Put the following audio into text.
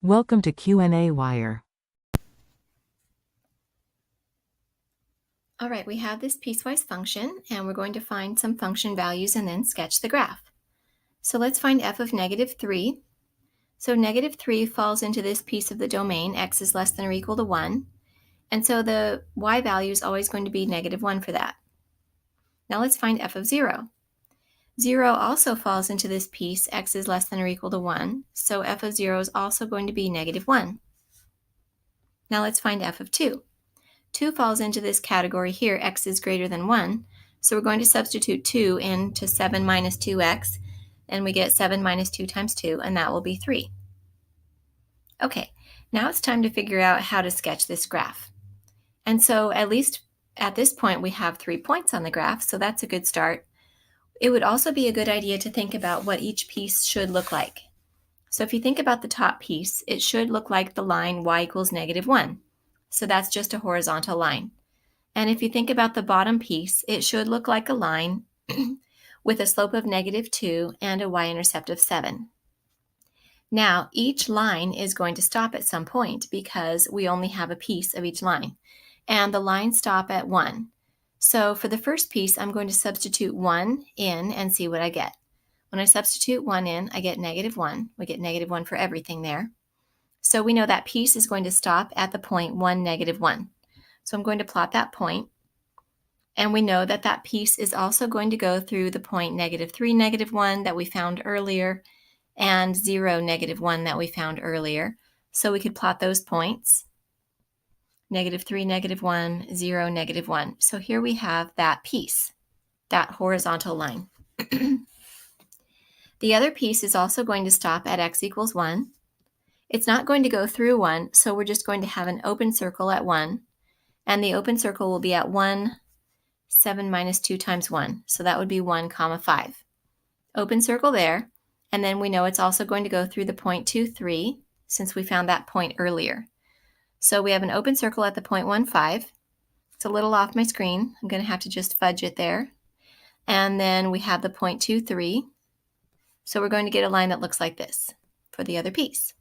Welcome to qnawire. All right, we have this piecewise function, and we're going to find some function values and then sketch the graph. So let's find f of -3. So -3 falls into this piece of the domain, x is less than or equal to 1. And so the y value is always going to be -1 for that. Now let's find f of 0. 0 also falls into this piece, x is less than or equal to 1. So f of 0 is also going to be -1. Now let's find f of 2. 2 falls into this category here, x is greater than 1. So we're going to substitute 2 into 7 minus 2x, and we get 7 minus 2 times 2, and that will be 3. Okay, now it's time to figure out how to sketch this graph. And so at least at this point we have 3 points on the graph, so that's a good start. It would also be a good idea to think about what each piece should look like. So if you think about the top piece, it should look like the line y equals -1. So that's just a horizontal line. And if you think about the bottom piece, it should look like a line with a slope of -2 and a y-intercept of 7. Now, each line is going to stop at some point because we only have a piece of each line. And the lines stop at 1. So for the first piece, I'm going to substitute 1 in and see what I get. When I substitute 1 in, I get -1. We get -1 for everything there. So we know that piece is going to stop at the point 1, -1. So I'm going to plot that point. And we know that that piece is also going to go through the point -3, -1 that we found earlier, and 0, -1 that we found earlier. So we could plot those points. -3, -1, 0, -1. So here we have that piece, that horizontal line. The other piece is also going to stop at x equals 1. It's not going to go through 1, so we're just going to have an open circle at 1. And the open circle will be at 1, 7 minus 2 times 1. So that would be 1, 5. Open circle there. And then we know it's also going to go through the point 2, 3, since we found that point earlier. So we have an open circle at the point 1, 5. It's a little off my screen. I'm going to have to just fudge it there. And then we have the point 2, 3. So we're going to get a line that looks like this for the other piece.